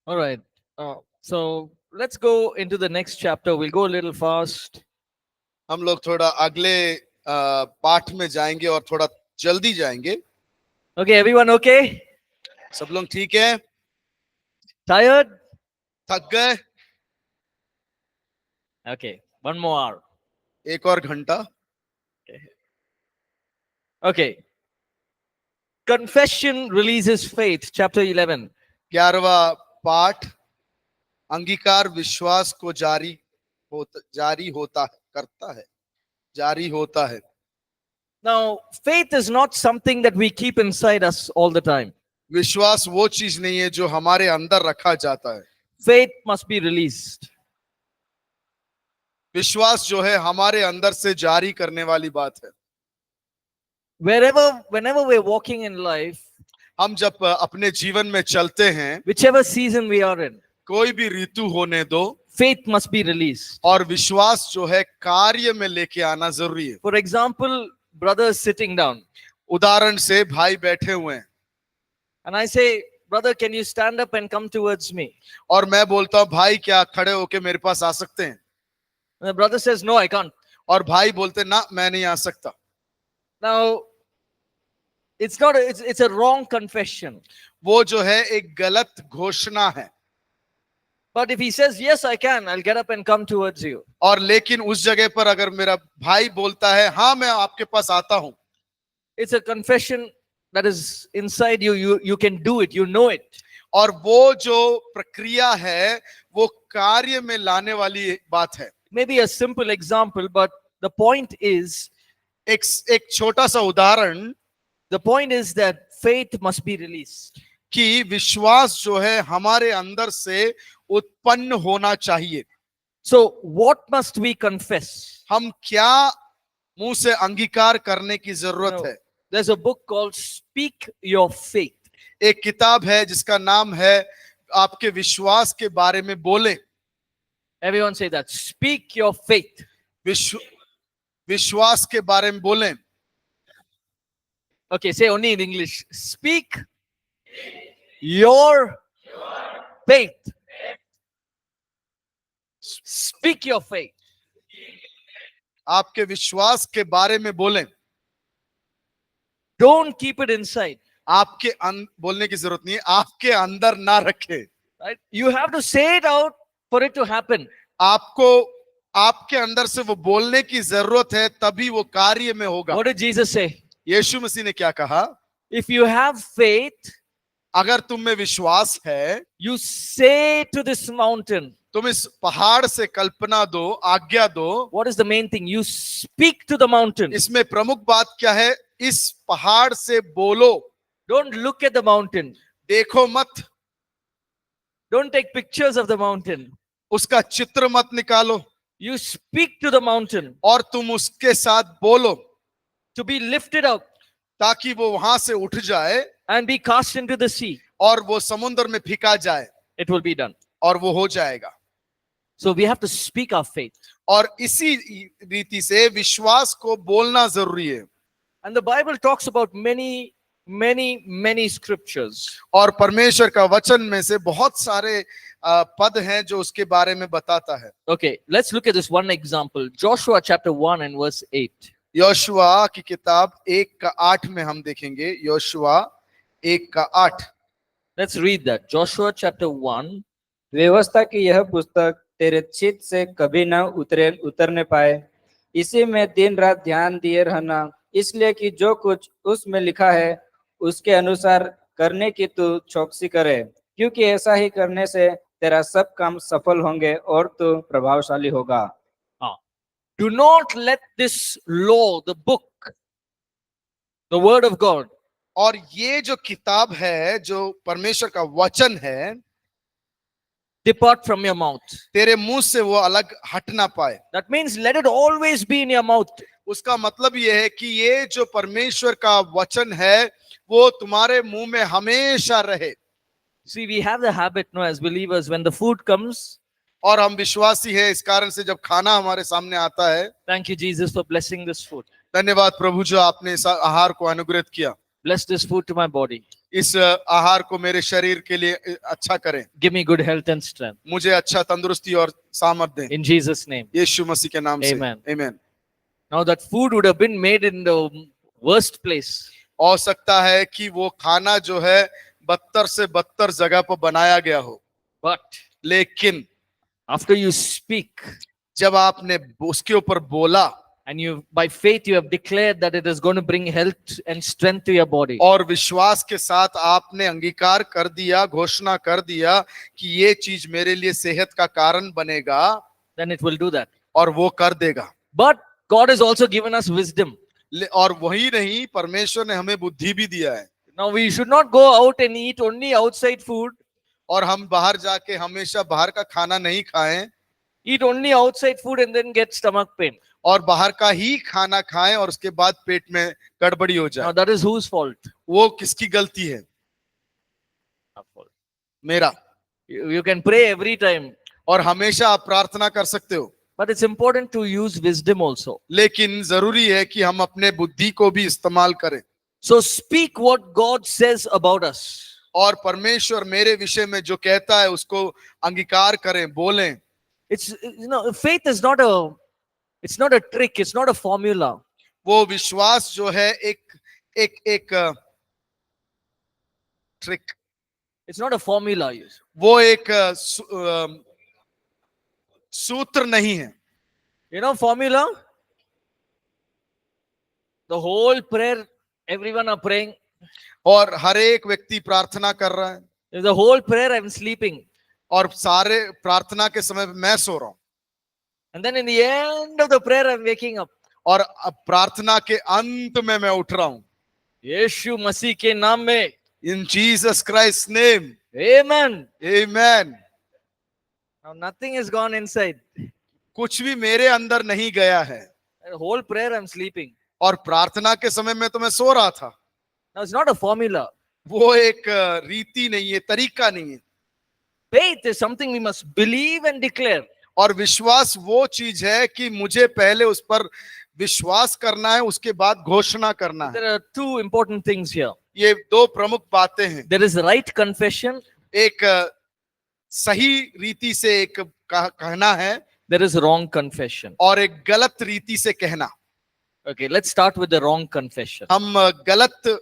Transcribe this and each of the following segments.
All right. So let's go into the next chapter. We'll go a little fast. हम लोग थोड़ा अगले पाठ में जाएंगे और थोड़ा जल्दी जाएंगे। Okay, everyone okay? सब लोग ठीक है? Tired? थक गए? Okay, one more hour. एक और घंटा। Okay. Confession releases faith, chapter 11. 11वां पाठ, अंगीकार विश्वास को जारी होता है। Now, faith is not something that we keep inside us all the time. विश्वास वो चीज नहीं है जो हमारे अंदर रखा जाता है। Faith must be released. विश्वास जो है हमारे अंदर से जारी करने वाली बात है। Whenever we're walking in life, हम जब अपने जीवन में चलते हैं, whichever season we are in, कोई भी ऋतु होने दो, faith must be released. और विश्वास जो है कार्य में लेके आना जरूरी है। For example, brother is sitting down, उदाहरण से भाई बैठे हुए हैं and I say, brother, can you stand up and come towards me? और मैं बोलता हूँ भाई क्या खड़े होके मेरे पास आ सकते हैं? And the brother says, no, I can't. और भाई बोलते ना मैं नहीं आ सकता। Now, it's a wrong confession. वो जो है एक गलत घोषणा है। But if he says, yes, I can, I'll get up and come towards you. और लेकिन उस जगह पर अगर मेरा भाई बोलता है हाँ मैं आपके पास आता हूं, It's a confession that is inside you. You can do it. You know it. और वो जो प्रक्रिया है वो कार्य में लाने वाली बात है। Maybe a simple example, but the point is एक छोटा सा उदाहरण, the point is that faith must be released. कि विश्वास जो है हमारे अंदर से उत्पन्न होना चाहिए। So what must we confess? हम क्या मुंह से अंगीकार करने की जरूरत है? There's a book called Speak Your Faith. एक किताब है जिसका नाम है आपके विश्वास के बारे में बोले। Everyone say that. Speak your faith. विश्वास के बारे में बोले। Okay, say only in English. Speak your faith. Speak your faith. आपके विश्वास के बारे में बोले। Don't keep it inside. आपके बोलने की जरूरत नहीं है, आपके अंदर ना रखे। Right? You have to say it out for it to happen. आपको आपके अंदर से वो बोलने की जरूरत है, तभी वो कार्य में होगा। What did Jesus say? यीशु मसीह ने क्या कहा? If you have faith, अगर तुम में विश्वास है, you say to this mountain. तुम इस पहाड़ से कल्पना दो, आज्ञा दो। What is the main thing? You speak to the mountain. इसमें प्रमुख बात क्या है? इस पहाड़ से बोलो। Don't look at the mountain. देखो मत। Don't take pictures of the mountain. उसका चित्र मत निकालो। You speak to the mountain. और तुम उसके साथ बोलो। To be lifted up. ताकि वो वहां से उठ जाए and be cast into the sea. और वो समुद्र में फेंका जाए। It will be done. और वो हो जाएगा। So we have to speak our faith. और इसी रीति से विश्वास को बोलना जरूरी है। And the Bible talks about many scriptures. और परमेश्वर का वचन में से बहुत सारे पद हैं जो उसके बारे में बताता है। Okay, let's look at this one example. Joshua chapter 1 and verse 8. Yoshua की किताब 1:8 में हम देखेंगे। Yoshua 1:8। Let's read that. Joshua chapter 1. व्यवस्था की यह पुस्तक तेरे चित्त से कभी न उतरने पाए, इसी में दिन रात ध्यान दिए रहना, इसलिए कि जो कुछ उसमें लिखा है उसके अनुसार करने की तू चौकसी करे, क्योंकि ऐसा ही करने से तेरा सब काम सफल होंगे और तू प्रभावशाली होगा। Do not let this law, the book, the word of God, और ये जो किताब है, जो परमेश्वर का वचन है, depart from your mouth. तेरे मुंह से वो अलग हट ना पाए। That means let it always be in your mouth. उसका मतलब ये है कि ये जो परमेश्वर का वचन है वो तुम्हारे मुंह में हमेशा रहे। See, we have the habit, no, as believers, when the food comes, और हम विश्वासी है, इस कारण से जब खाना हमारे सामने आता है, thank you Jesus for blessing this food. धन्यवाद प्रभु जो आपने इस आहार को अनुग्रहित किया। Bless this food to my body. इस आहार को मेरे शरीर के लिए अच्छा करें, Give me good health and strength. मुझे अच्छा तंदुरुस्ती और सामर्थ्य दें, In Jesus' name. यीशु मसीह के नाम से Amen. आमीन। Now that food would have been made in the worst place. हो सकता है कि वो खाना जो है बदतर से बदतर जगह पर बनाया गया हो, But लेकिन after you speak जब आपने उसके ऊपर बोला and you by faith you have declared that it is going to bring health and strength to your body, और विश्वास के साथ आपने अंगीकार कर दिया, घोषणा कर दिया कि ये चीज मेरे लिए सेहत का कारण बनेगा, then it will do that. और वो कर देगा। But God has also given us wisdom. और वही नहीं, परमेश्वर ने हमें बुद्धि भी दिया है। Now we should not go out and eat only outside food, और हम बाहर जाके हमेशा बाहर का खाना नहीं खाएं, eat only outside food and then get stomach pain. और बाहर का ही खाना खाएं और उसके बाद पेट में गड़बड़ी हो Now जाए। that is whose fault? वो किसकी गलती है? Our fault. मेरा। You can pray every time, और हमेशा आप प्रार्थना कर सकते हो, but it's important to use wisdom also. लेकिन जरूरी है कि हम अपने बुद्धि को भी इस्तेमाल करें। So speak what God says about us. और परमेश्वर मेरे विषय में जो कहता है उसको अंगीकार करें, बोलें। It's, faith is not a trick, it's not a formula. वो विश्वास जो है एक trick, It's not a formula. वो एक सूत्र नहीं है। You know formula? The whole prayer, everyone are praying. और हर एक व्यक्ति प्रार्थना कर रहा है, The whole prayer I'm sleeping. और सारे प्रार्थना के समय मैं सो रहा हूं, And then in the end of the prayer I'm waking up. और अब प्रार्थना के अंत में मैं उठ रहा हूं। यीशु मसीह के नाम में. इन Jesus Christ name, Amen. Amen. Now nothing has gone inside. कुछ भी मेरे अंदर नहीं गया है, The whole prayer I'm sleeping. और प्रार्थना के समय में तो मैं सो रहा था। Now it's not a formula. वो एक रीति नहीं है, तरीका नहीं है। Faith is something we must believe and declare. और विश्वास वो चीज है कि मुझे पहले उस पर विश्वास करना है, उसके बाद घोषणा करना है। There are two important things here. ये दो प्रमुख बातें हैं। There is right confession. एक सही रीति से एक कहना है, There is wrong confession. और एक गलत रीति से कहना। Okay, let's start with the wrong confession. हम गलत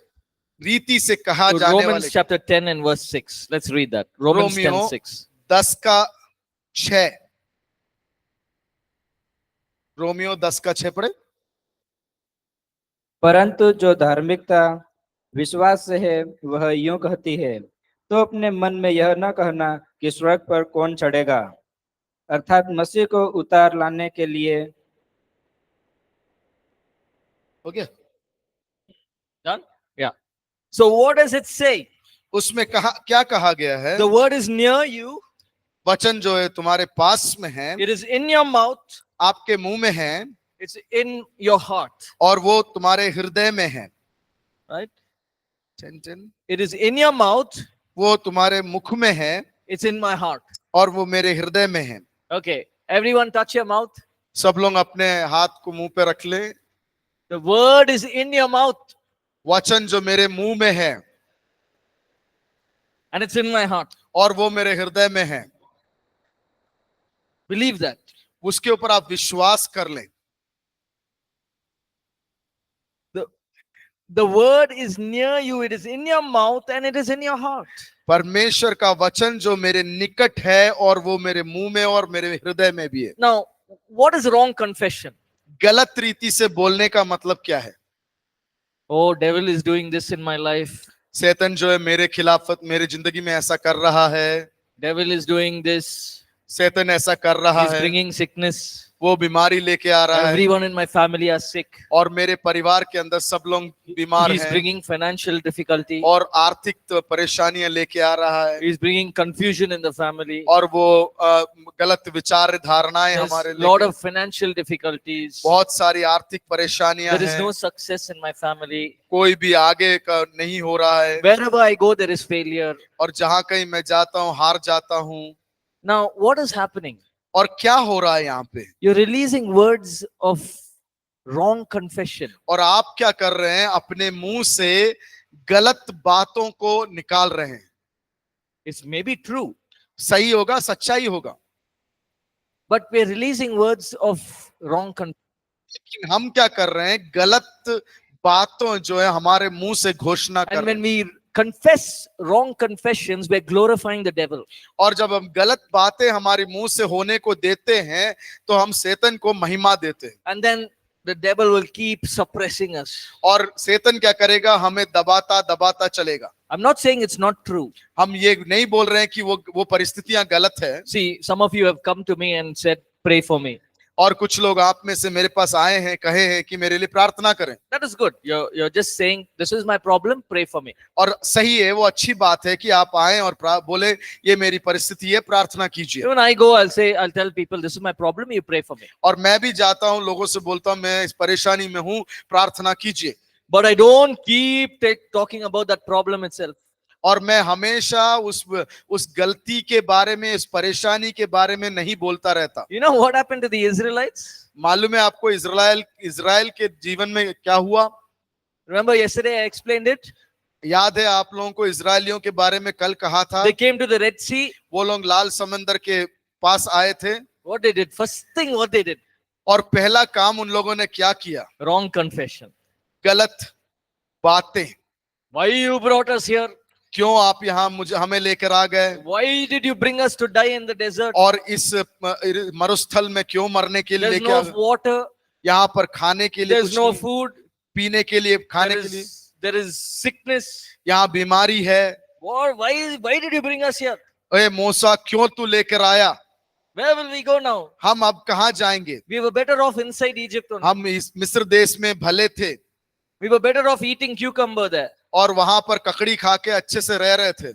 रीति से कहा So जाने Romans वाले chapter 10 and verse 6. Let's read that. Romans Romeo 10:6. 10:6। Romeo 10:6 पढ़े। परंतु जो धार्मिकता विश्वास से है वह यूं कहती है, तो अपने मन में यह न कहना कि स्वर्ग पर कौन चढ़ेगा, अर्थात मसीह को उतार लाने के लिए। हो गया? Done? Yeah. So what does it say? उसमें क्या कहा गया है? The word is near you. वचन जो है तुम्हारे पास में है, It is in your mouth. आपके मुंह में है, It's in your heart. और वो तुम्हारे हृदय में है। Right? 10:10। It is in your mouth. वो तुम्हारे मुख में है, It's in my heart. और वो मेरे हृदय में है। Okay. Everyone touch your mouth. सब लोग अपने हाथ को मुंह पे रख ले। The word is in your mouth. वचन जो मेरे मुंह में है, And it's in my heart. और वो मेरे हृदय में है। Believe that. उसके ऊपर आप विश्वास कर लें। The word is near you. It is in your mouth and it is in your heart. परमेश्वर का वचन जो मेरे निकट है, और वो मेरे मुंह में और मेरे हृदय में भी है। Now, what is wrong confession? गलत रीति से बोलने का मतलब क्या है? Oh, devil is doing this in my life. शैतान जो है मेरे खिलाफ मेरी जिंदगी में ऐसा कर रहा है। Devil is doing this. शैतान ऐसा कर रहा He's है, bringing sickness. वो बीमारी लेके आ रहा है, Everyone in my family are sick. और मेरे परिवार के अंदर सब लोग बीमार He's हैं, bringing financial difficulty. और आर्थिक तो परेशानियां लेके आ रहा है, He's bringing confusion in the family. और वो गलत विचार धारणाएं There's हमारे a lot लेके, of financial difficulties. बहुत सारी आर्थिक परेशानियां There is हैं, no success in my family. कोई भी आगे का नहीं हो रहा है, Wherever I go, there is failure. और जहां कहीं मैं जाता हूँ हार जाता हूँ। Now, what is happening? और क्या हो रहा है यहाँ पे? You're releasing words of wrong confession. और आप क्या कर रहे हैं? अपने मुंह से गलत बातों को निकाल रहे हैं। It may be true, सही होगा, सच्चाई होगा, but we're releasing words of wrong confusion. लेकिन हम क्या कर रहे हैं, गलत बातों जो है हमारे मुंह से घोषणा कर And रहे when हैं। we confess wrong confessions, we're glorifying the devil. और जब हम गलत बातें हमारे मुंह से होने को देते हैं तो हम शैतान को महिमा देते हैं। And then the devil will keep suppressing us. और शैतान क्या करेगा, हमें दबाता दबाता चलेगा। I'm not saying it's not true. हम ये नहीं बोल रहे हैं कि वो परिस्थितियां गलत है। See, some of you have come to me and said, pray for me. और कुछ लोग आप में से मेरे पास आए हैं, कहे हैं कि मेरे लिए प्रार्थना करें। That is good. You're just saying, this is my problem, pray for me. और सही है, वो अच्छी बात है कि आप आए और बोले ये मेरी परिस्थिति है, प्रार्थना कीजिए। When I go, I'll tell people, this is my problem, you pray for me. और मैं भी जाता हूं, लोगों से बोलता हूं मैं इस परेशानी में हूं, प्रार्थना कीजिए। But I don't keep talking about that problem itself. और मैं हमेशा उस गलती के बारे में, इस परेशानी के बारे में नहीं बोलता रहता। You know what happened to the Israelites? मालूम है आपको इज़राइल के जीवन में क्या हुआ? Remember yesterday I explained it? याद है आप लोगों को इज़राइलियों के बारे में कल कहा था। They came to the Red Sea. वो लोग लाल समंदर के पास आए थे। What they did? First thing what they did? और पहला काम उन लोगों ने क्या किया? Wrong confession. गलत बातें। Why you brought us here? क्यों आप यहाँ हमें लेकर आ गए? Why did you bring us to die in the desert? और इस मरुस्थल में क्यों मरने के लिए There's लेके no आ गए? water. यहाँ पर खाने के लिए There's कुछ no नहीं, food. पीने के लिए, खाने के लिए There is sickness. यहाँ बीमारी है। Why did you bring us here? अरे मूसा, क्यों तू लेकर आया? Where will we go now? हम अब कहाँ जाएंगे? We were better off inside Egypt only. हम इस मिस्र देश में भले थे We were better off eating cucumber there. और वहां पर ककड़ी खा के अच्छे से रह रहे थे।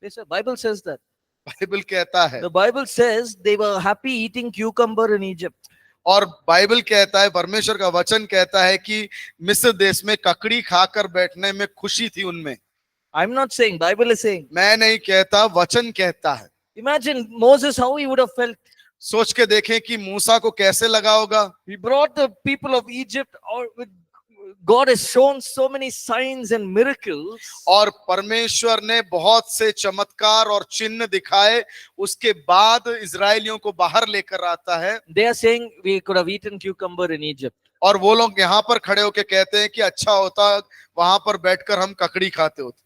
The Bible says that. Bible कहता है, The Bible says they were happy eating cucumber in Egypt. और बाइबल कहता है, परमेश्वर का वचन कहता है कि मिस्र देश में ककड़ी खाकर बैठने में खुशी थी उनमें। I'm not saying, Bible is saying. मैं नहीं कहता, वचन कहता है। Imagine Moses, how he would have felt. सोच के देखें कि मूसा को कैसे लगा होगा। He brought the people of Egypt, or God has shown so many signs and miracles. और परमेश्वर ने बहुत से चमत्कार और चिन्ह दिखाए, उसके बाद इजरायलियों को बाहर लेकर आता है। They are saying we could have eaten cucumber in Egypt. और वो लोग यहाँ पर खड़े होकर कहते हैं कि अच्छा होता वहां पर बैठकर हम ककड़ी खाते होते।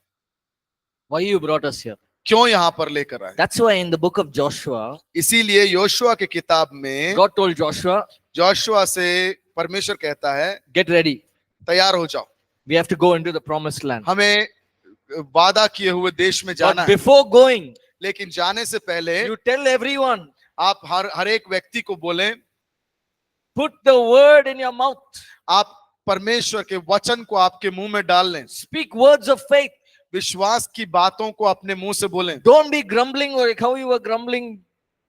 Why you brought us here? क्यों यहाँ पर लेकर आए? That's why in the book of Joshua, इसीलिए योशुआ की किताब में God told Joshua, जोशुआ से परमेश्वर कहता है, get ready. तैयार हो जाओ, We have to go into the promised land. हमें वादा किए हुए देश में जाना But है। before going, लेकिन जाने से पहले you tell everyone, आप हर एक व्यक्ति को बोलें, put the word in your mouth. आप परमेश्वर के वचन को आपके मुंह में डाल लें। Speak words of faith. विश्वास की बातों को अपने मुंह से बोलें। Don't be grumbling like how you were grumbling.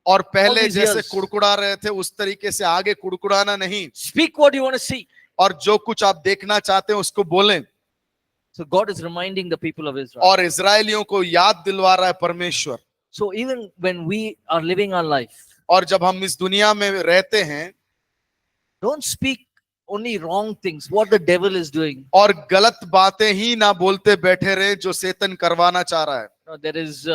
और पहले all these जैसे years. कुड़कुड़ा रहे थे उस तरीके से आगे कुड़कुड़ाना नहीं। Speak what you want to see. और जो कुछ आप देखना चाहते हैं उसको बोलें। So God is reminding the people of Israel. और इजरायलियों को याद दिलवा रहा है परमेश्वर। So even when we are living our life, और जब हम इस दुनिया में रहते हैं, don't speak only wrong things, what the devil is doing. और गलत बातें ही ना बोलते बैठे रहे जो शैतान करवाना चाह रहा है। No, there is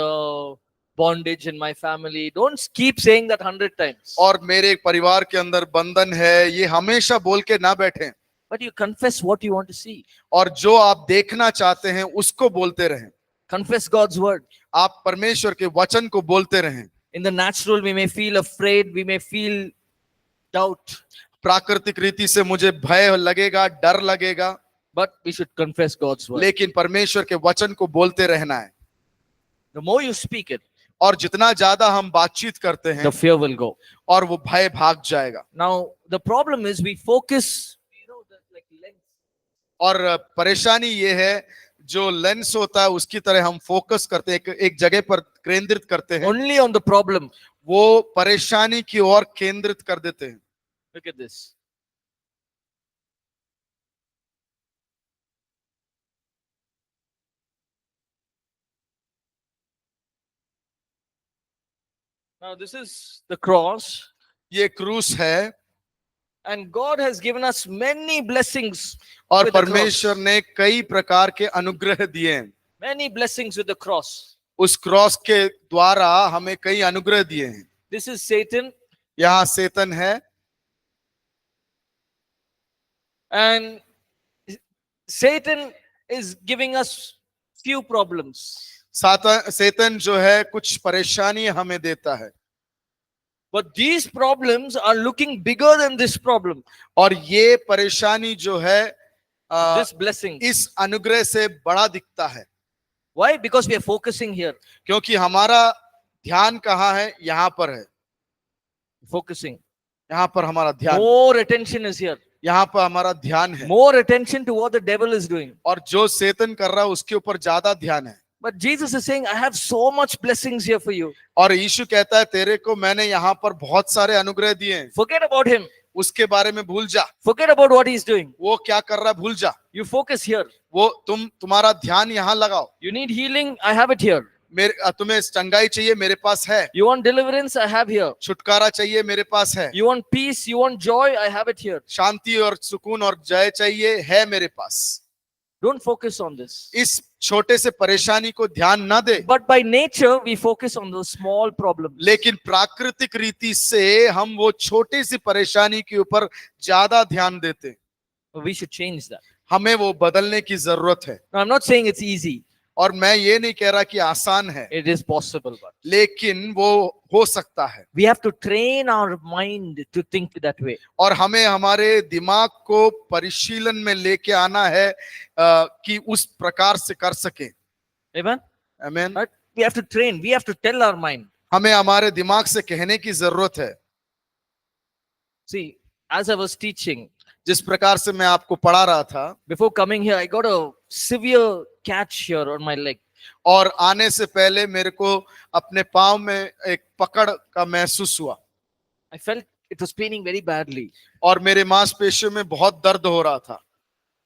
bondage in my family. Don't keep saying that 100 times. और मेरे परिवार के अंदर बंधन है, ये हमेशा बोल के ना बैठे। But you confess what you want to see. और जो आप देखना चाहते हैं उसको बोलते रहें। Confess God's word. आप परमेश्वर के वचन को बोलते रहें। In the natural, we may feel afraid, we may feel doubt, प्राकृतिक रीति से मुझे भय लगेगा, डर लगेगा, but we should confess God's word. लेकिन परमेश्वर के वचन को बोलते रहना है। The more you speak it, और जितना ज्यादा हम बातचीत करते हैं the fear will go. और वो भय भाग जाएगा। Now, the problem is we focus, like lens. और परेशानी ये है, जो लेंस होता है उसकी तरह हम फोकस करते हैं, एक जगह पर केंद्रित करते हैं, Only on the problem. वो परेशानी की ओर केंद्रित कर देते हैं। Look at this. Now, this is the cross. ये क्रूस है, And God has given us many blessings और with the cross. परमेश्वर ने कई प्रकार के अनुग्रह दिए हैं। Many blessings with the cross. उस क्रॉस के द्वारा हमें कई अनुग्रह दिए हैं। This is Satan, यहाँ शैतान है and Satan is giving us few problems. शैतान जो है कुछ परेशानी हमें देता है, But these problems are looking bigger than this problem, और ये परेशानी जो है this blessing. इस अनुग्रह से बड़ा दिखता है। Why? Because we are focusing here. क्योंकि हमारा ध्यान कहाँ है? यहाँ पर है। Focusing. यहाँ पर हमारा ध्यान, More attention is here. यहाँ पर हमारा ध्यान है, More attention to what the devil is doing. और जो शैतान कर रहा है उसके ऊपर ज्यादा ध्यान है। But Jesus is saying, I have so much blessings here for you. और यीशु कहता है तेरे को मैंने यहाँ पर बहुत सारे अनुग्रह दिए हैं, Forget about him. उसके बारे में भूल जा। Forget about what he's doing. वो क्या कर रहा है भूल जा, You focus here. वो तुम्हारा ध्यान यहाँ लगाओ। You need healing, I have it here. तुम्हें चंगाई चाहिए, मेरे पास है। You want deliverance, I have here. छुटकारा चाहिए, मेरे पास है। You want peace, you want joy, I have it here. शांति और सुकून और जय चाहिए, है मेरे पास। Don't focus on this. इस छोटे से परेशानी को ध्यान ना दे, But by nature, we focus on those small problems. लेकिन प्राकृतिक रीति से हम वो छोटी सी परेशानी के ऊपर ज्यादा ध्यान देते। We should change that. हमें वो बदलने की जरूरत है। Now, I'm not saying it's easy. और मैं ये नहीं कह रहा कि आसान है, It is possible, but लेकिन वो हो सकता है। we have to train our mind to think that way. और हमें हमारे दिमाग को परिशीलन में लेके आना है कि उस प्रकार से कर सके। Amen? आमीन। But we have to train. We have to tell our mind. हमें हमारे दिमाग से कहने की जरूरत है। See, as I was teaching, जिस प्रकार से मैं आपको पढ़ा रहा था, before coming here, I got a severe catch here on my leg. और आने से पहले मेरे को अपने पाँव में एक पकड़ का महसूस हुआ, I felt it was paining very badly. और मेरे मांसपेशियों में बहुत दर्द हो रहा था।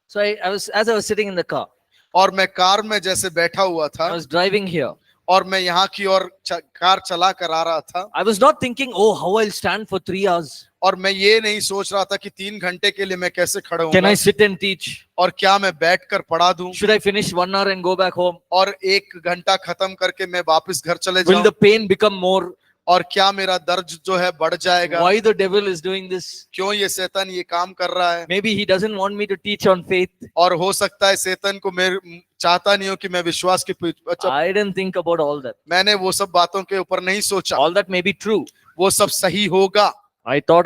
So as I was sitting in the car, और मैं कार में जैसे बैठा हुआ I था, was driving here. और मैं यहाँ की ओर कार चला कर आ रहा था, I was not thinking, oh, how I'll stand for 3 hours. और मैं ये नहीं सोच रहा था कि 3 घंटे के लिए मैं कैसे खड़ा Can I हूँ, sit and teach? और क्या मैं बैठकर पढ़ा दूं, Should I finish 1 hour and go back home? और 1 घंटा खत्म करके मैं वापस घर चले Will जाऊं, the pain become more? और क्या मेरा दर्द जो है बढ़ जाएगा। Why the devil is doing this? क्यों ये शैतान ये काम कर रहा है। Maybe he doesn't want me to teach on faith. और हो सकता है शैतान को मैं चाहता नहीं हूं कि मैं विश्वास की I didn't think about all that. मैंने वो सब बातों के ऊपर नहीं सोचा। All that may be true. वो सब सही होगा, I thought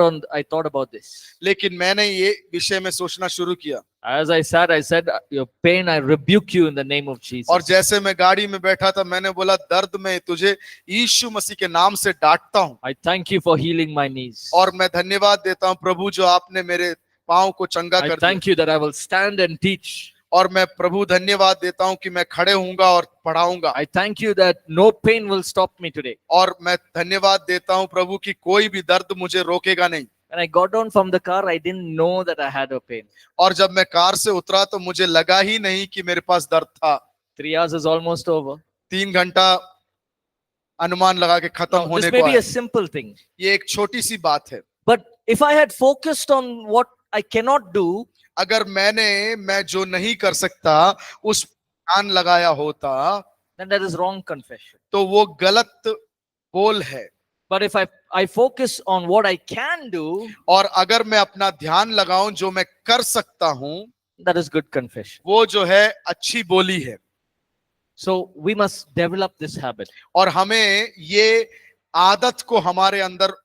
about this. लेकिन मैंने ये विषय में सोचना शुरू किया। As I said, your pain, I rebuke you in the name of Jesus. और जैसे मैं गाड़ी में बैठा था, मैंने बोला दर्द में तुझे यीशु मसीह के नाम से डांटता हूं, I thank you for healing my knees. और मैं धन्यवाद देता हूं प्रभु जो आपने मेरे पांव को चंगा I कर thank दिया। you that I will stand and teach. और मैं प्रभु धन्यवाद देता हूं कि मैं खड़े होऊंगा और पढ़ाऊंगा। I thank you that no pain will stop me today. और मैं धन्यवाद देता हूं प्रभु कि कोई भी दर्द मुझे रोकेगा नहीं। When I got down from the car, I didn't know that I had a pain. और जब मैं कार से उतरा तो मुझे लगा ही नहीं कि मेरे पास दर्द था। 3 hours is almost over. 3 घंटा अनुमान लगा के खत्म Now, होने this may को be आया। a simple thing. ये एक छोटी सी बात है, But if I had focused on what I cannot do, अगर मैं जो नहीं कर सकता उस ध्यान लगाया होता, then that is wrong confession. तो वो गलत बोल है। But if I focus on what I can do, और अगर मैं अपना ध्यान लगाऊं जो मैं कर सकता हूं, that is good confession. वो जो है अच्छी बोली है। So we must develop this habit. और हमें ये आदत को हमारे अंदर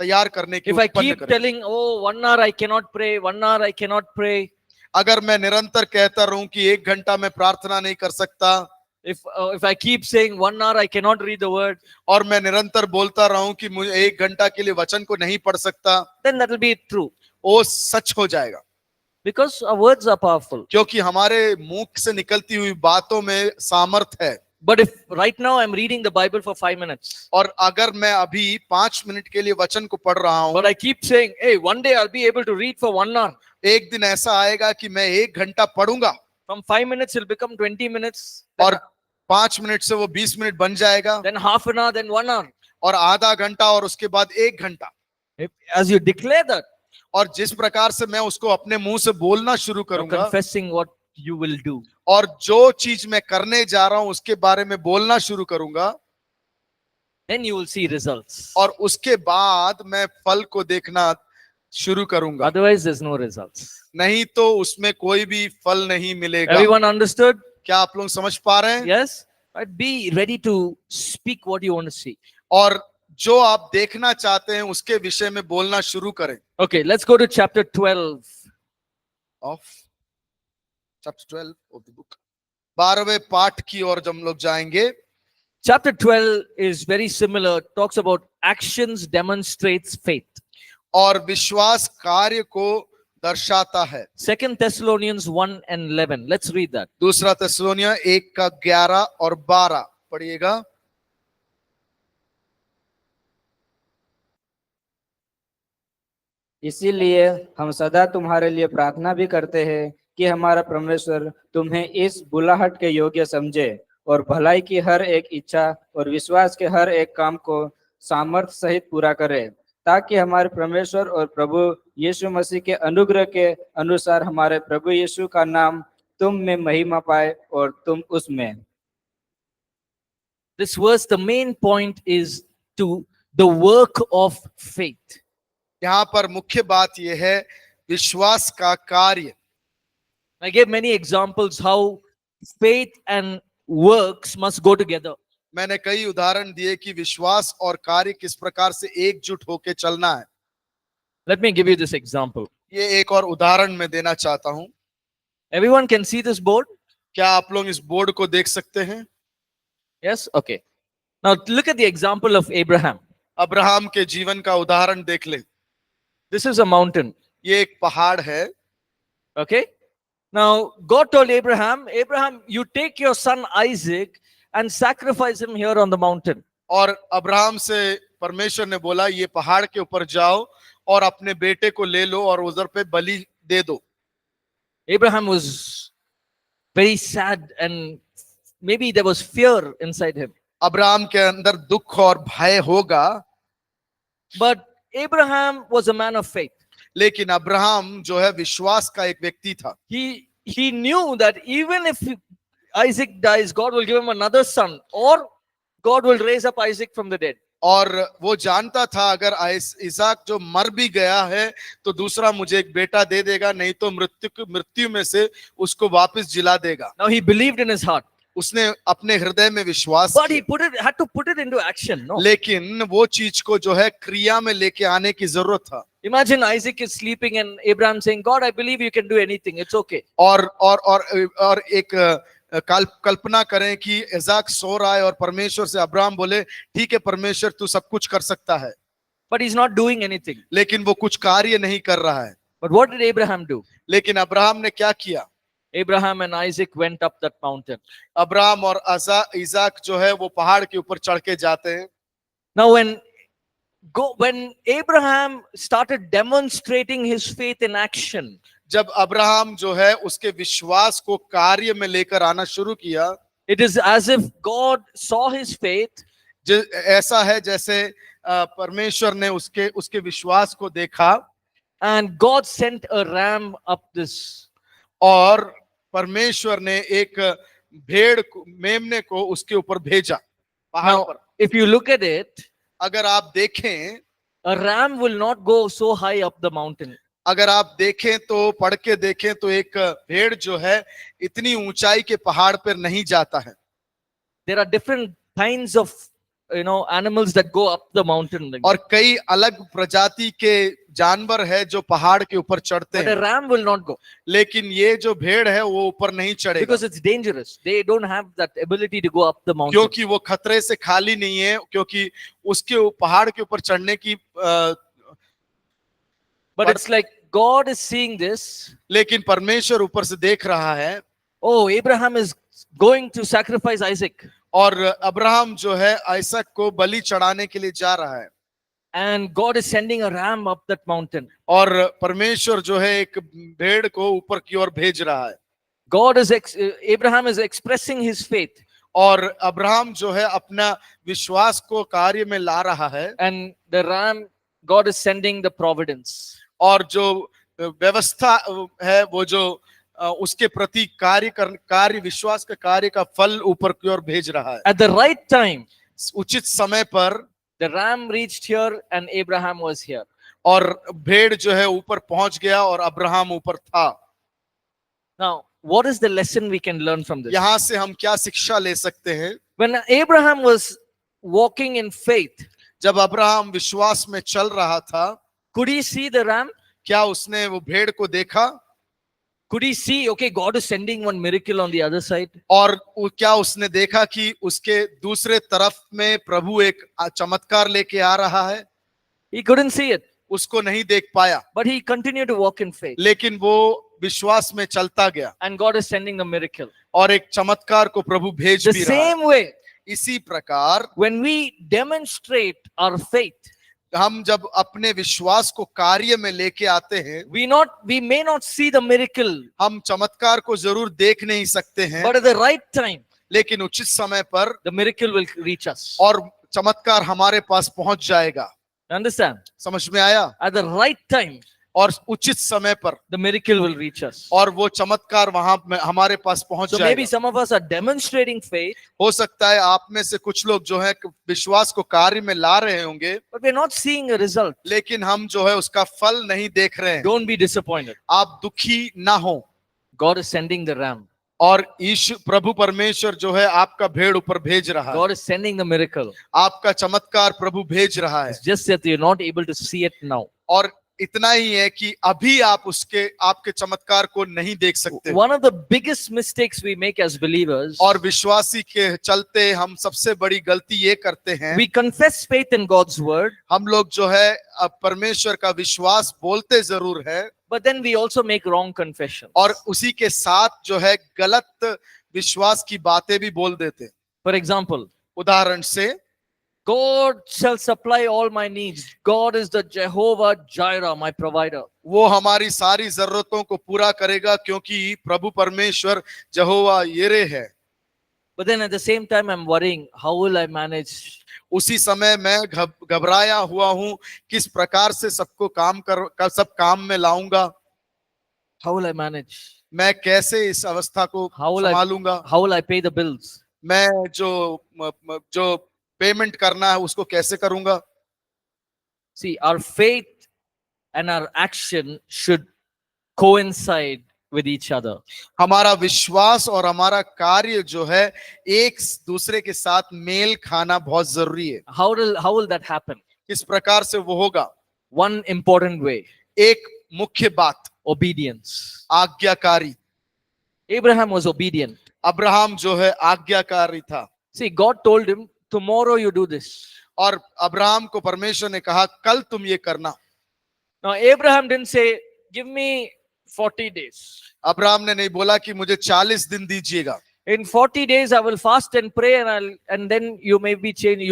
तैयार करने की If I उत्पन्न keep करें। telling, oh, 1 hour I cannot pray, 1 hour I cannot pray. अगर मैं निरंतर कहता रहूं कि 1 घंटा मैं प्रार्थना नहीं कर सकता, If I keep saying 1 hour I cannot read the word, और मैं निरंतर बोलता रहूं कि मुझे 1 घंटा के लिए वचन को नहीं पढ़ सकता, then that will be true. वो सच हो जाएगा। Because our words are powerful. क्योंकि हमारे मुंह से निकलती हुई बातों में सामर्थ है। But if right now I'm reading the Bible for 5 minutes, और अगर मैं अभी 5 मिनट के लिए वचन को पढ़ रहा हूं, but I keep saying, hey, one day I'll be able to read for 1 hour. एक दिन ऐसा आएगा कि मैं 1 घंटा पढ़ूंगा, From 5 minutes it'll become 20 minutes. और 5 मिनट से वो 20 मिनट बन जाएगा, Then half an hour, then 1 hour. और आधा घंटा, और उसके बाद 1 घंटा। As you declare that, और जिस प्रकार से मैं उसको अपने मुंह से बोलना शुरू You're करूंगा confessing what you will do. और जो चीज मैं करने जा रहा हूं उसके बारे में बोलना शुरू करूंगा, Then you will see results. और उसके बाद मैं फल को देखना शुरू करूंगा, Otherwise, there's no results. नहीं तो उसमें कोई भी फल नहीं मिलेगा। Everyone understood? क्या आप लोग समझ पा रहे हैं? Yes? But be ready to speak what you want to see. और जो आप देखना चाहते हैं उसके विषय में बोलना शुरू करें। Okay, let's go to chapter 12. Of chapter 12 of the book, 12वें पाठ की ओर जब हम लोग जाएंगे। Chapter 12 is very similar, talks about actions demonstrates faith. और विश्वास कार्य को दर्शाता है। 2 Thessalonians 1 and 11. Let's read that. दूसरा थिस्सलुनीय 1 का 11 और 12 पढ़िएगा। इसीलिए हम सदा तुम्हारे लिए प्रार्थना भी करते हैं कि हमारा परमेश्वर तुम्हें इस बुलाहट के योग्य समझे और भलाई की हर एक इच्छा और विश्वास के हर एक काम को सामर्थ्य सहित पूरा करे, ताकि हमारे परमेश्वर और प्रभु यीशु मसीह के अनुग्रह के अनुसार हमारे प्रभु यीशु का नाम तुम में महिमा पाए और तुम उसमें। This verse, the main point is to the work of faith. यहाँ पर मुख्य बात यह है विश्वास का कार्य। I gave many examples how faith and works must go together. मैंने कई उदाहरण दिए कि विश्वास और कार्य किस प्रकार से एकजुट होकर चलना है। Let me give you this example. ये एक और उदाहरण मैं देना चाहता हूं। Everyone can see this board? क्या आप लोग इस बोर्ड को देख सकते हैं? Yes? Okay. Now look at the example of Abraham. Abraham के जीवन का उदाहरण देख ले। This is a mountain. ये एक पहाड़ है। Okay? Now God told Abraham, Abraham, you take your son Isaac and sacrifice him here on the mountain. और अब्राहम से परमेश्वर ने बोला ये पहाड़ के ऊपर जाओ और अपने बेटे को ले लो और उधर पे बलि दे दो। Abraham was very sad and maybe there was fear inside him. Abraham के अंदर दुख और भय होगा, But Abraham was a man of faith. लेकिन अब्राहम जो है विश्वास का एक व्यक्ति था। He knew that even if Isaac dies, God will give him another son, or God will raise up Isaac from the dead. और वो जानता था अगर इसहाक जो मर भी गया है तो दूसरा मुझे एक बेटा दे देगा, नहीं तो मृत्यु में से उसको वापस जिला देगा। Now he believed in his heart, उसने अपने हृदय में विश्वास but he किया, had to put it into action. No, लेकिन वो चीज को जो है क्रिया में लेके आने की जरूरत था। imagine Isaac is sleeping and Abraham saying, "God, I believe you can do anything. It's okay." और एक कल्पना करें कि इसहाक सो रहा है और परमेश्वर से अब्राहम बोले ठीक है परमेश्वर तू सब कुछ कर सकता है, But he's not doing anything. लेकिन वो कुछ कार्य नहीं कर रहा है। But what did Abraham do? लेकिन अब्राहम ने क्या किया? Abraham and Isaac went up that mountain. Abraham और इसहाक जो है वो पहाड़ के ऊपर चढ़ के जाते हैं। Now when Abraham started demonstrating his faith in action, जब अब्राहम जो है उसके विश्वास को कार्य में लेकर आना शुरू किया, it is as if God saw his faith ऐसा है जैसे परमेश्वर ने उसके विश्वास को देखा and God sent a ram up this. और परमेश्वर ने एक मेमने को उसके ऊपर भेजा पहाड़ Now, पर। if you look at it, अगर आप देखें, a ram will not go so high up the mountain. अगर आप देखें तो पढ़ के देखें तो एक भेड़ जो है इतनी ऊंचाई के पहाड़ पर नहीं जाता है। There are different kinds of animals that go up the mountain. और कई अलग प्रजाति के जानवर है जो पहाड़ के ऊपर चढ़ते But a हैं, ram will not go लेकिन ये जो भेड़ है वो ऊपर नहीं चढ़ेगा because it's dangerous. They don't have that ability to go up the mountain. क्योंकि वो खतरे से खाली नहीं है, क्योंकि उसके पहाड़ के ऊपर चढ़ने की But it's like God is seeing this. लेकिन परमेश्वर ऊपर से देख रहा है। Oh, Abraham is going to sacrifice Isaac. और अब्राहम जो है इसहाक को बलि चढ़ाने के लिए जा रहा है। And God is sending a ram up that mountain. और परमेश्वर जो है एक भेड़ को ऊपर की ओर भेज रहा है। Abraham is expressing his faith. और अब्राहम जो है अपना विश्वास को कार्य में ला रहा है। And the ram, God is sending the providence. और जो व्यवस्था है वो जो उसके प्रति कार्य विश्वास का कार्य का फल ऊपर की ओर भेज रहा है। At the right time, उचित समय पर the ram reached here and Abraham was here. और भेड़ जो है ऊपर पहुंच गया और अब्राहम ऊपर था। Now, what is the lesson we can learn from this? यहां से हम क्या शिक्षा ले सकते हैं? When Abraham was walking in faith, जब अब्राहम विश्वास में चल रहा था, could he see the ram? क्या उसने वो भेड़ को देखा? Could he see, okay, God is sending one miracle on the other side? और क्या उसने देखा कि उसके दूसरे तरफ में प्रभु एक चमत्कार लेके आ रहा है? He couldn't see it, उसको नहीं देख पाया, but he continued to walk in faith. लेकिन वो विश्वास में चलता गया And God is sending a miracle. और एक चमत्कार को प्रभु भेज The भी रहा है। same way, इसी प्रकार when we demonstrate our faith, हम जब अपने विश्वास को कार्य में लेके आते हैं, we may not see the miracle, हम चमत्कार को जरूर देख नहीं सकते हैं, but at the right time, लेकिन उचित समय पर the miracle will reach us. और चमत्कार हमारे पास पहुंच जाएगा। Understand? समझ में आया? At the right time, और उचित समय पर the miracle will reach us. और वो चमत्कार वहां हमारे पास पहुंच So maybe जाएगा। some of us are demonstrating faith, हो सकता है आप में से कुछ लोग जो है विश्वास को कार्य में ला रहे होंगे, but we're not seeing a result. लेकिन हम जो है उसका फल नहीं देख रहे हैं। Don't be disappointed. आप दुखी ना हो। God is sending the ram. और प्रभु परमेश्वर जो है आपका भेड़ ऊपर भेज रहा है, God is sending the miracle. आपका चमत्कार प्रभु भेज रहा है। It's just that you're not able to see it now. और इतना ही है कि अभी आप आपके चमत्कार को नहीं देख सकते। One of the biggest mistakes we make as believers, और विश्वासी के चलते हम सबसे बड़ी गलती ये करते हैं, we confess faith in God's word, हम लोग जो है परमेश्वर का विश्वास बोलते जरूर है, but then we also make wrong confessions. और उसी के साथ जो है गलत विश्वास की बातें भी बोल देते। For example, उदाहरण से, God shall supply all my needs. God is the Jehovah Jireh, my provider. वो हमारी सारी जरूरतों को पूरा करेगा क्योंकि प्रभु परमेश्वर यहोवा यिरे है। But then at the same time, I'm worrying, how will I manage? उसी समय मैं घबराया हुआ हूं, किस प्रकार से सबको सब काम में लाऊंगा। How will I manage? मैं कैसे इस अवस्था को संभालूंगा? How will I pay the bills? मैं जो पेमेंट करना है उसको कैसे करूंगा? See, our faith and our action should coincide with each other. हमारा विश्वास और हमारा कार्य जो है एक दूसरे के साथ मेल खाना बहुत जरूरी है। How will that happen? किस प्रकार से वो होगा? One important way, एक मुख्य बात, obedience. आज्ञाकारी। Abraham was obedient. अब्राहम जो है आज्ञाकारी था। See, God told him, tomorrow you do this. और अब्राहम को परमेश्वर ने कहा कल तुम ये करना। Now Abraham didn't say, give me 40 days. Abraham ने नहीं बोला कि मुझे 40 दिन दीजिएगा। In 40 days I will fast and pray and then you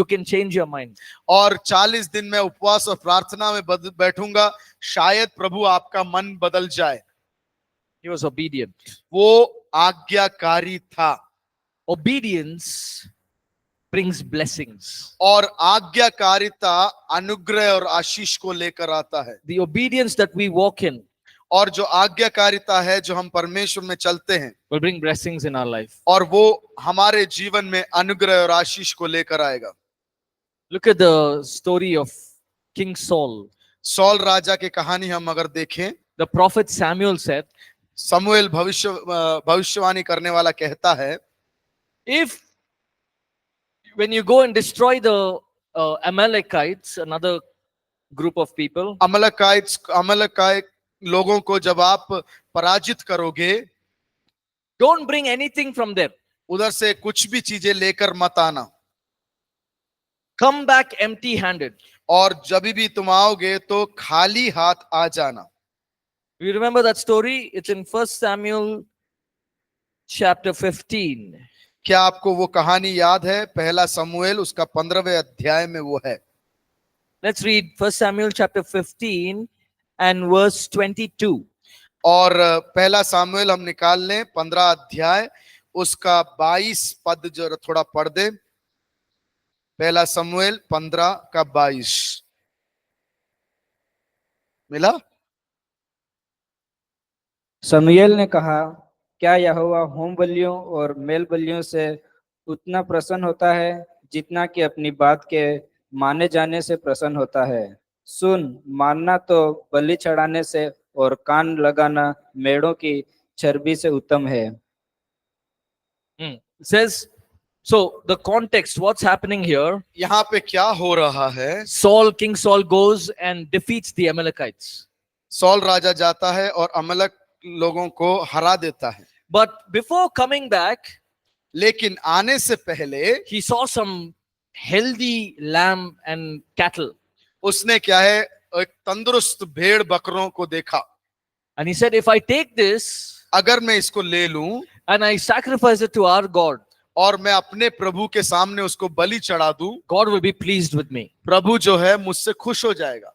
can change your mind. और 40 दिन में उपवास और प्रार्थना में बैठूंगा, शायद प्रभु आपका मन बदल जाए। He was obedient. वो आज्ञाकारी था। Obedience brings blessings. और आज्ञाकारिता अनुग्रह और आशीष को लेकर आता है। The obedience that we walk in, और जो आज्ञाकारिता है जो हम परमेश्वर में चलते हैं, will bring blessings in our life. और वो हमारे जीवन में अनुग्रह और आशीष को लेकर आएगा। Look at the story of King Saul. Saul राजा की कहानी हम अगर देखें, The prophet Samuel said, Samuel भविष्यवाणी करने वाला कहता है, if when you go and destroy the Amalekites, another group of people, अमलकाय लोगों को जब आप पराजित करोगे, don't bring anything from there. उधर से कुछ भी चीजें लेकर मत आना, Come back empty handed. और जब भी तुम आओगे तो खाली हाथ आ जाना। You remember that story? It's in 1 Samuel chapter 15. क्या आपको वो कहानी याद है? पहला समूएल उसका 15वें अध्याय में वो है। Let's read 1 Samuel chapter 15 and verse 22. और पहला सामुएल हम निकाल लें 15 अध्याय उसका 22 पद जो थोड़ा पढ़ दे। पहला समूएल 15 का 22 मिला? शमूएल ने कहा, क्या यहोवा होम बलियों और मेल बलियों से उतना प्रसन्न होता है जितना कि अपनी बात के माने जाने से प्रसन्न होता है? सुन, मानना तो बलि चढ़ाने से और कान लगाना मेढ़ों की चर्बी से उत्तम है। It says, so the context, what's happening here? यहाँ पे क्या हो रहा है? King Saul goes and defeats the Amalekites. Saul राजा जाता है और अमलक लोगों को हरा देता है, But before coming back, लेकिन आने से पहले he saw some healthy lamb and cattle. उसने क्या है, एक तंदुरुस्त भेड़ बकरों को देखा। And he said, if I take this अगर मैं इसको ले लूं and I sacrifice it to our God, और मैं अपने प्रभु के सामने उसको बलि चढ़ा दूं, God will be pleased with me. प्रभु जो है मुझसे खुश हो जाएगा।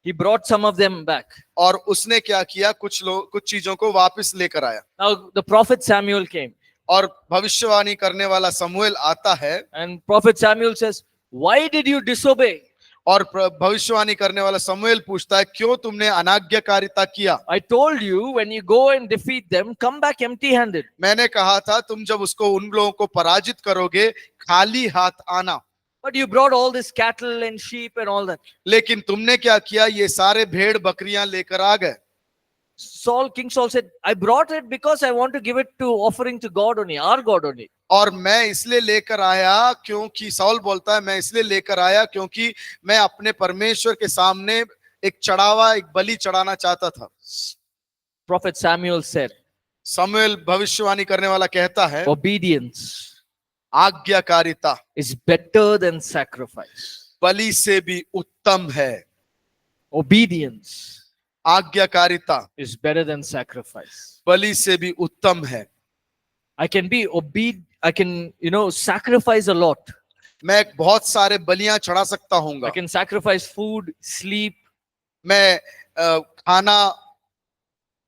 He brought some of them back. और उसने क्या किया, कुछ चीजों को वापस लेकर आया। Now the prophet Samuel came, और भविष्यवाणी करने वाला समूएल आता है, and prophet Samuel says, why did you disobey? और भविष्यवाणी करने वाला समूएल पूछता है, क्यों तुमने अनाज्ञाकारिता किया? I told you, when you go and defeat them, come back empty-handed. मैंने कहा था तुम जब उसको उन लोगों को पराजित करोगे खाली हाथ आना, But you brought all this cattle and sheep and all that. लेकिन तुमने क्या किया, ये सारे भेड़ बकरियां लेकर आ गए। King Saul said, I brought it because I want to give it to offering to God only, our God only. और मैं इसलिए लेकर आया क्योंकि, सौल बोलता है, मैं इसलिए लेकर आया क्योंकि मैं अपने परमेश्वर के सामने एक चढ़ावा, एक बलि चढ़ाना चाहता था। Prophet Samuel said, समूएल भविष्यवाणी करने वाला कहता है, obedience आज्ञाकारिता is better than sacrifice. बलि से भी उत्तम है। Obedience आज्ञाकारिता is better than sacrifice. बलि से भी उत्तम है। I can be obedient. I can, sacrifice a lot. मैं बहुत सारे बलियां चढ़ा सकता हूँगा। I can sacrifice food, sleep. मैं खाना,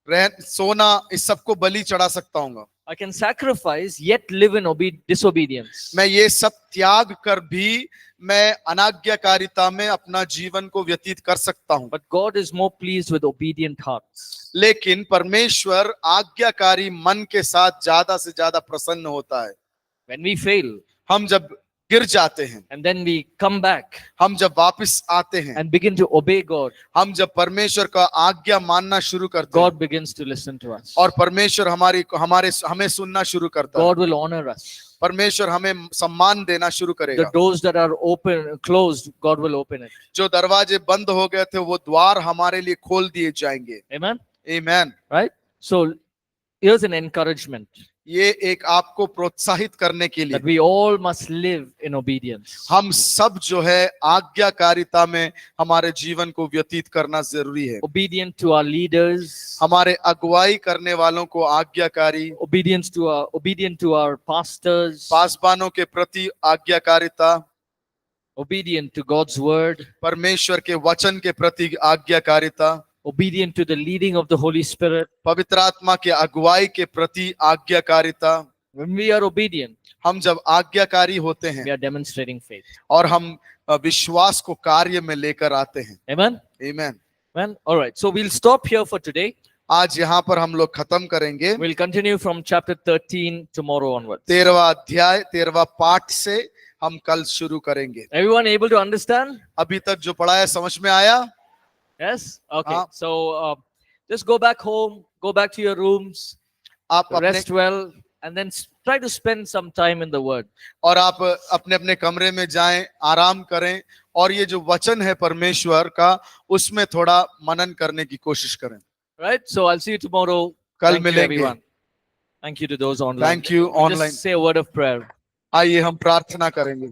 सोना, इस सबको बलि चढ़ा सकता हूँगा। I can sacrifice yet live in disobedience. मैं ये सब त्याग कर भी मैं अनाज्ञाकारिता में अपना जीवन को व्यतीत कर सकता हूँ। But God is more pleased with obedient hearts. लेकिन परमेश्वर आज्ञाकारी मन के साथ ज्यादा से ज्यादा प्रसन्न होता है। When we fail हम जब गिर जाते हैं, and then we come back हम जब वापस आते हैं, and begin to obey God, हम जब परमेश्वर का आज्ञा मानना शुरू करते हैं, God begins to listen to us. और परमेश्वर हमें सुनना शुरू करता है। God will honor us. परमेश्वर हमें सम्मान देना शुरू The करेगा। doors that are closed, God will open it. जो दरवाजे बंद हो गए थे वो द्वार हमारे लिए खोल दिए जाएंगे। Amen. आमीन। Right? So here's an encouragement ये एक आपको प्रोत्साहित करने के लिए, that we all must live in obedience. हम सब जो है आज्ञाकारिता में हमारे जीवन को व्यतीत करना जरूरी है। Obedient to our leaders, हमारे अगुवाई करने वालों को आज्ञाकारी, obedient to our pastors, पासबानों के प्रति आज्ञाकारिता, obedient to God's word, परमेश्वर के वचन के प्रति आज्ञाकारिता, obedient to the leading of the Holy Spirit. पवित्र आत्मा के अगुवाई के प्रति आज्ञाकारिता। When we are obedient, हम जब आज्ञाकारी होते हैं we are demonstrating faith. और हम विश्वास को कार्य में लेकर आते हैं। Amen. आमीन। Amen. All right. So we'll stop here for today. आज यहाँ पर हम लोग खत्म करेंगे। We'll continue from chapter 13 tomorrow onwards. 13वां अध्याय 13वां पाठ से हम कल शुरू करेंगे। Everyone able to understand? अभी तक जो पढ़ा है समझ में आया? Yes. Okay. हाँ। So just go back home, go back to your rooms, आप अपने rest well, and then try to spend some time in the Word. और आप अपने अपने कमरे में जाएं, आराम करें और ये जो वचन है परमेश्वर का उसमें थोड़ा मनन करने की कोशिश करें। Right. So I'll see you tomorrow. कल Thank you, मिलेंगे। everyone. Thank you to those online. Thank you We'll online. just say a word of prayer. आइए हम प्रार्थना करेंगे।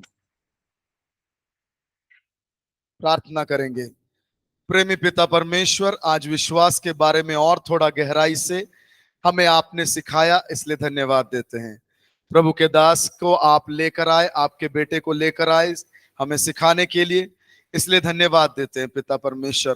प्रार्थना करेंगे। प्रेमी पिता परमेश्वर, आज विश्वास के बारे में और थोड़ा गहराई से हमें आपने सिखाया, इसलिए धन्यवाद देते हैं। प्रभु के दास को आप लेकर आए, आपके बेटे को लेकर आए हमें सिखाने के लिए, इसलिए धन्यवाद देते हैं पिता परमेश्वर।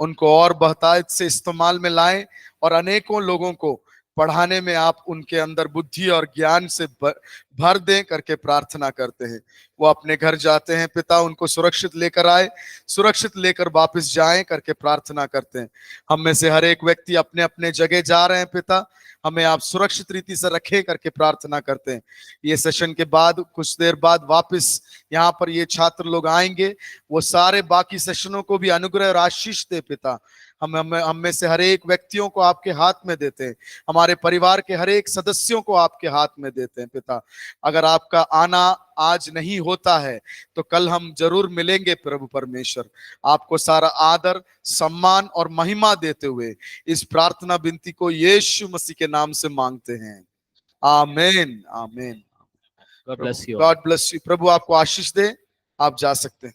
उनको और बहुतायत से इस्तेमाल में लाएं और अनेकों लोगों को पढ़ाने में आप उनके अंदर बुद्धि और ज्ञान से भर दें करके प्रार्थना करते हैं। वो अपने घर जाते हैं पिता, उनको सुरक्षित लेकर आए, सुरक्षित लेकर वापस जाएं करके प्रार्थना करते हैं। हम में से हर एक व्यक्ति अपने अपने जगह जा रहे हैं पिता, हमें आप सुरक्षित रीति से रखें करके प्रार्थना करते हैं। ये सेशन के बाद कुछ देर बाद वापस यहाँ पर ये छात्र लोग आएंगे, वो सारे बाकी सेशनों को भी अनुग्रह और आशीष दे पिता। हम में से हर एक व्यक्तियों को आपके हाथ में देते हैं, हमारे परिवार के हर एक सदस्यों को आपके हाथ में देते हैं पिता। अगर आपका आना आज नहीं होता है तो कल हम जरूर मिलेंगे प्रभु परमेश्वर। आपको सारा आदर, सम्मान और महिमा देते हुए इस प्रार्थना विनती को यीशु मसीह के नाम से मांगते हैं, आमीन आमीन। God bless you. God bless you. प्रभु आपको आशीष दे, आप जा सकते हैं।